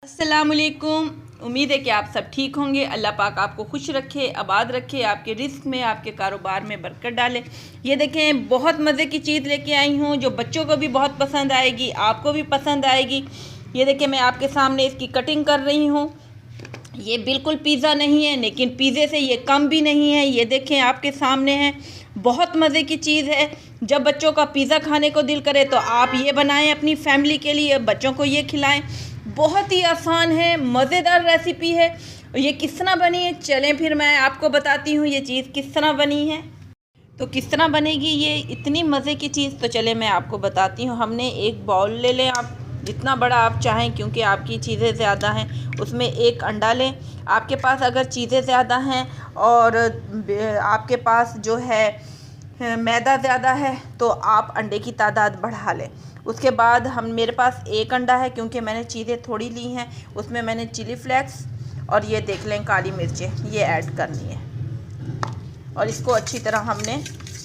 अस्सलामुअलैकुम। उम्मीद है कि आप सब ठीक होंगे। अल्लाह पाक आपको खुश रखे, आबाद रखे, आपके रिस्क में, आपके कारोबार में बरकत डाले। ये देखें, बहुत मज़े की चीज़ लेके आई हूँ जो बच्चों को भी बहुत पसंद आएगी, आपको भी पसंद आएगी। ये देखें, मैं आपके सामने इसकी कटिंग कर रही हूँ। ये बिल्कुल पिज़्ज़ा नहीं है, लेकिन पिज़्ज़े से ये कम भी नहीं है। ये देखें, आपके सामने है, बहुत मज़े की चीज़ है। जब बच्चों का पिज़्ज़ा खाने को दिल करे तो आप ये बनाएं अपनी फैमिली के लिए, बच्चों को ये खिलाएं। बहुत ही आसान है, मज़ेदार रेसिपी है। ये किस तरह बनी है, चलें फिर मैं आपको बताती हूँ ये चीज़ किस तरह बनी है। तो किस तरह बनेगी ये इतनी मज़े की चीज़, तो चले मैं आपको बताती हूँ। हमने एक बाउल ले लें, आप जितना बड़ा आप चाहें, क्योंकि आपकी चीज़ें ज़्यादा हैं। उसमें एक अंडा लें। आपके पास अगर चीज़ें ज़्यादा हैं और आपके पास जो है मैदा ज़्यादा है तो आप अंडे की तादाद बढ़ा लें। उसके बाद मेरे पास एक अंडा है, क्योंकि मैंने चीज़ें थोड़ी ली हैं। उसमें मैंने चिली फ्लेक्स और ये देख लें काली मिर्चें ये ऐड करनी है। और इसको अच्छी तरह हमने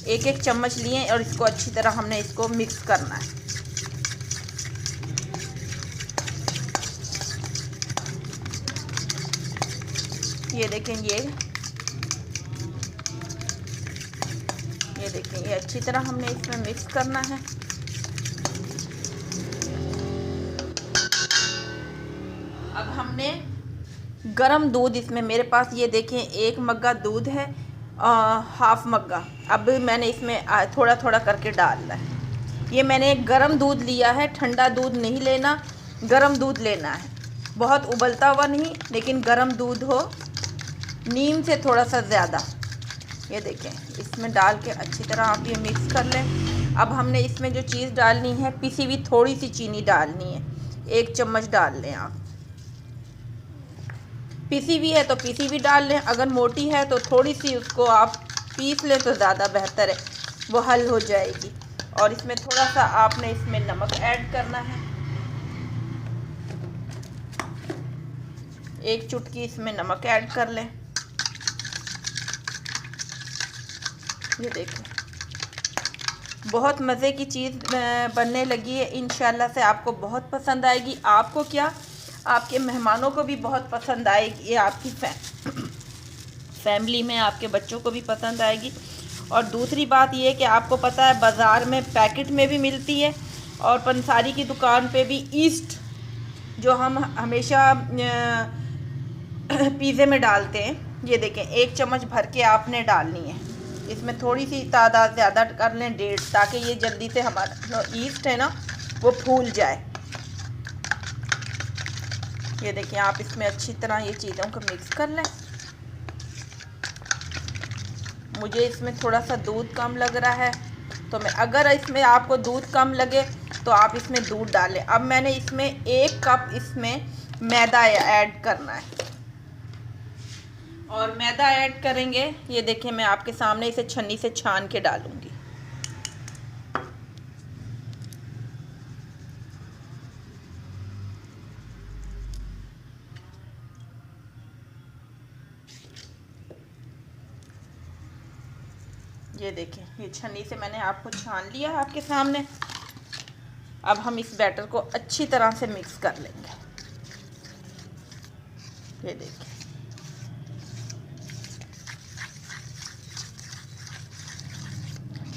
एक एक चम्मच लिए और इसको अच्छी तरह हमने इसको मिक्स करना है। ये देखें, ये देखें, ये अच्छी तरह हमने इसमें मिक्स करना है। अब हमने गरम दूध इसमें, मेरे पास ये देखें एक मग्गा दूध है, हाफ मग्गा। अब मैंने इसमें थोड़ा थोड़ा करके डालना है। ये मैंने गरम दूध लिया है, ठंडा दूध नहीं लेना, गरम दूध लेना है। बहुत उबलता हुआ नहीं, लेकिन गरम दूध हो, नीम से थोड़ा सा ज़्यादा। ये देखें, इसमें डाल के अच्छी तरह आप ये मिक्स कर लें। अब हमने इसमें जो चीज़ डालनी है, पिसी हुई थोड़ी सी चीनी डालनी है, 1 चम्मच डाल लें आप। पिसी हुई है तो पिसी हुई डाल लें, अगर मोटी है तो थोड़ी सी उसको आप पीस लें तो ज़्यादा बेहतर है, वो हल हो जाएगी। और इसमें थोड़ा सा आपने इसमें नमक ऐड करना है, 1 चुटकी इसमें नमक ऐड कर लें। ये देखें, बहुत मज़े की चीज़ बनने लगी है। इंशाल्लाह से आपको बहुत पसंद आएगी। आपको क्या, आपके मेहमानों को भी बहुत पसंद आएगी। ये आपकी फैमिली में आपके बच्चों को भी पसंद आएगी। और दूसरी बात ये कि आपको पता है बाज़ार में पैकेट में भी मिलती है और पंसारी की दुकान पे भी ईस्ट जो हम हमेशा पिज़्ज़े में डालते हैं। ये देखें, 1 चम्मच भर के आपने डालनी है। इसमें थोड़ी सी तादाद ज़्यादा कर लें, 1.5, ताकि ये जल्दी से हमारा ईस्ट है ना वो फूल जाए। ये देखिए, आप इसमें अच्छी तरह ये चीज़ों को मिक्स कर लें। मुझे इसमें थोड़ा सा दूध कम लग रहा है, तो मैं, अगर इसमें आपको दूध कम लगे तो आप इसमें दूध डालें। अब मैंने इसमें 1 कप इसमें मैदा ऐड करना है, और मैदा ऐड करेंगे। ये देखिए, मैं आपके सामने इसे छन्नी से छान के डालूंगी। ये देखें, ये छन्नी से मैंने आपको छान लिया है आपके सामने। अब हम इस बैटर को अच्छी तरह से मिक्स कर लेंगे। ये देखिए,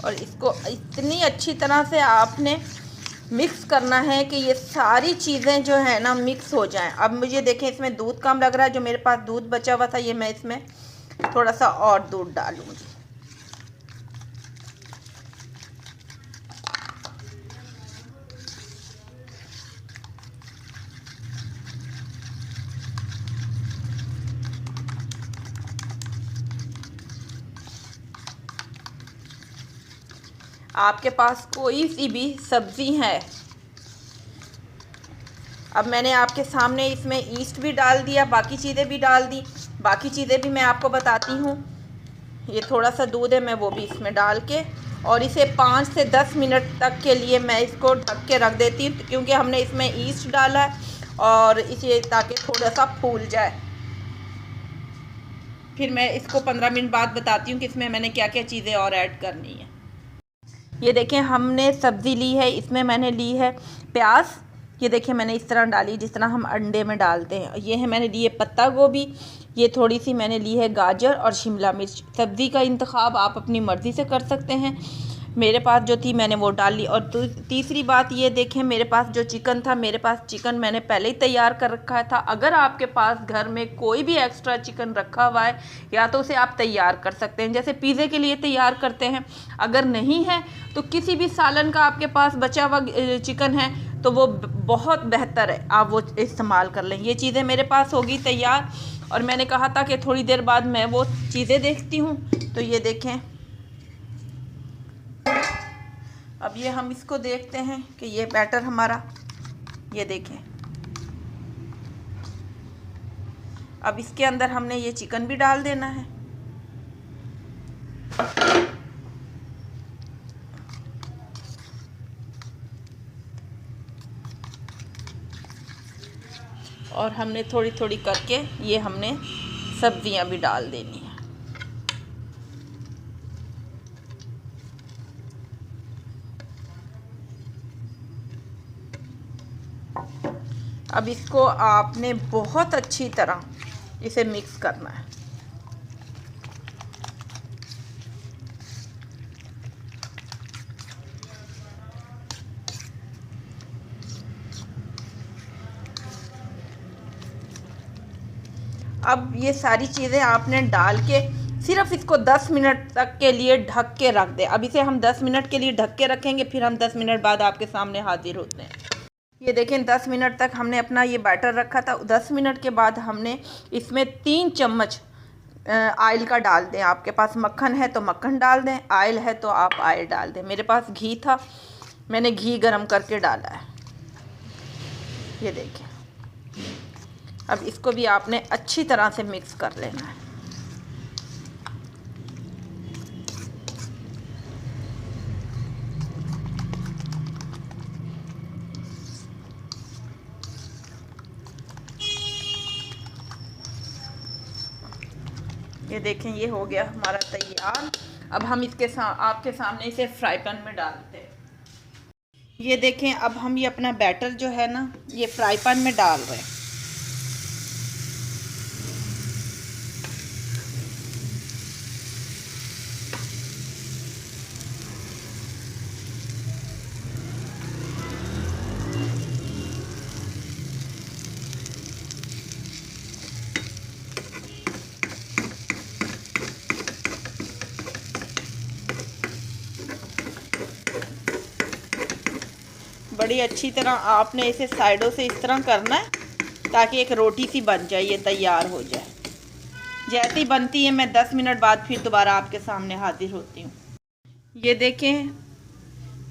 और इसको इतनी अच्छी तरह से आपने मिक्स करना है कि ये सारी चीज़ें जो है ना मिक्स हो जाएं। अब मुझे देखें, इसमें दूध कम लग रहा है, जो मेरे पास दूध बचा हुआ था ये मैं इसमें थोड़ा सा और दूध डालूंगी। आपके पास कोई सी भी सब्ज़ी है। अब मैंने आपके सामने इसमें ईस्ट भी डाल दिया, बाकी चीज़ें भी डाल दी। बाकी चीज़ें भी मैं आपको बताती हूँ। ये थोड़ा सा दूध है, मैं वो भी इसमें डाल के, और इसे 5 से 10 मिनट तक के लिए मैं इसको ढक के रख देती हूँ, क्योंकि हमने इसमें ईस्ट डाला है और इसे ताकि थोड़ा सा फूल जाए। फिर मैं इसको 15 मिनट बाद बताती हूँ कि इसमें मैंने क्या क्या चीज़ें और ऐड करनी है। ये देखें, हमने सब्ज़ी ली है, इसमें मैंने ली है प्याज, ये देखिए मैंने इस तरह डाली जिस तरह हम अंडे में डालते हैं। ये है मैंने लिए पत्ता गोभी, ये थोड़ी सी मैंने ली है गाजर और शिमला मिर्च। सब्ज़ी का इंतखाब आप अपनी मर्ज़ी से कर सकते हैं। मेरे पास जो थी मैंने वो डाल ली। और तीसरी बात ये देखें, मेरे पास जो चिकन था, मेरे पास चिकन मैंने पहले ही तैयार कर रखा था। अगर आपके पास घर में कोई भी एक्स्ट्रा चिकन रखा हुआ है या तो उसे आप तैयार कर सकते हैं, जैसे पिज़्ज़े के लिए तैयार करते हैं। अगर नहीं है तो किसी भी सालन का आपके पास बचा हुआ चिकन है तो वो बहुत बेहतर है, आप वो इस्तेमाल कर लें। ये चीज़ें मेरे पास होगी तैयार और मैंने कहा था कि थोड़ी देर बाद मैं वो चीज़ें देखती हूँ। तो ये देखें, अब ये हम इसको देखते हैं कि ये बैटर हमारा, ये देखें, अब इसके अंदर हमने ये चिकन भी डाल देना है। और हमने थोड़ी थोड़ी करके ये हमने सब्जियां भी डाल देनी है। अब इसको आपने बहुत अच्छी तरह इसे मिक्स करना है। अब ये सारी चीज़ें आपने डाल के सिर्फ इसको 10 मिनट तक के लिए ढक के रख दें। अब इसे हम 10 मिनट के लिए ढक के रखेंगे, फिर हम 10 मिनट बाद आपके सामने हाजिर होते हैं। ये देखें 10 मिनट तक हमने अपना ये बैटर रखा था। 10 मिनट के बाद हमने इसमें 3 चम्मच आयल का डाल दें। आपके पास मक्खन है तो मक्खन डाल दें, आयल है तो आप आयल डाल दें। मेरे पास घी था, मैंने घी गरम करके डाला है। ये देखें, अब इसको भी आपने अच्छी तरह से मिक्स कर लेना है। ये देखें, ये हो गया हमारा तैयार। अब हम इसके आपके सामने इसे फ्राई पैन में डालते हैं। ये देखें, अब हम ये अपना बैटर जो है ना, ये फ्राई पैन में डाल रहे हैं। बड़ी अच्छी तरह आपने इसे साइडों से इस तरह करना है ताकि एक रोटी सी बन जाए, ये तैयार हो जाए। जैसे ही बनती है मैं 10 मिनट बाद फिर दोबारा आपके सामने हाजिर होती हूँ। ये देखें,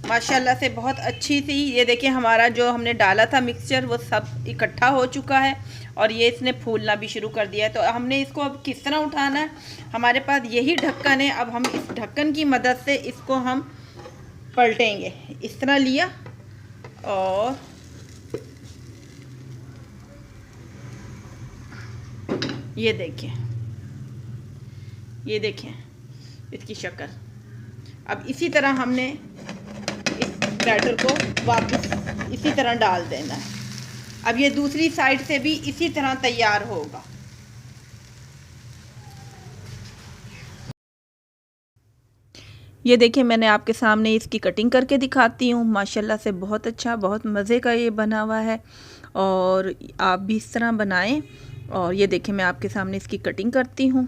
माशाल्लाह से बहुत अच्छी थी। ये देखें, हमारा जो हमने डाला था मिक्सचर वो सब इकट्ठा हो चुका है और ये इसने फूलना भी शुरू कर दिया है। तो हमने इसको अब किस तरह उठाना है, हमारे पास यही ढक्कन है। अब हम इस ढक्कन की मदद से इसको हम पलटेंगे। इस तरह लिया और ये देखें इसकी शक्ल। अब इसी तरह हमने इस बैटर को वापस इसी तरह डाल देना है। अब ये दूसरी साइड से भी इसी तरह तैयार होगा। ये देखिए, मैंने आपके सामने इसकी कटिंग करके दिखाती हूँ। माशाल्लाह से बहुत अच्छा, बहुत मज़े का ये बना हुआ है और आप भी इस तरह बनाएं। और ये देखिए, मैं आपके सामने इसकी कटिंग करती हूँ।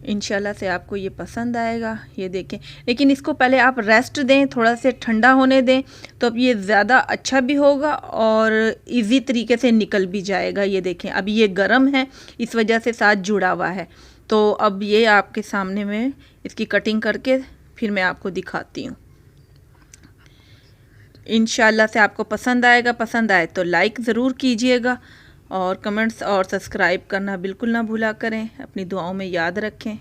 इंशाल्लाह से आपको ये पसंद आएगा। ये देखें, लेकिन इसको पहले आप रेस्ट दें, थोड़ा से ठंडा होने दें, तो अब ये ज़्यादा अच्छा भी होगा और इजी तरीके से निकल भी जाएगा। ये देखें, अभी ये गर्म है, इस वजह से साथ जुड़ा हुआ है। तो अब ये आपके सामने में इसकी कटिंग करके फिर मैं आपको दिखाती हूँ। इंशाल्लाह से आपको पसंद आएगा। पसंद आए तो लाइक ज़रूर कीजिएगा और कमेंट्स और सब्सक्राइब करना बिल्कुल ना भूला करें। अपनी दुआओं में याद रखें।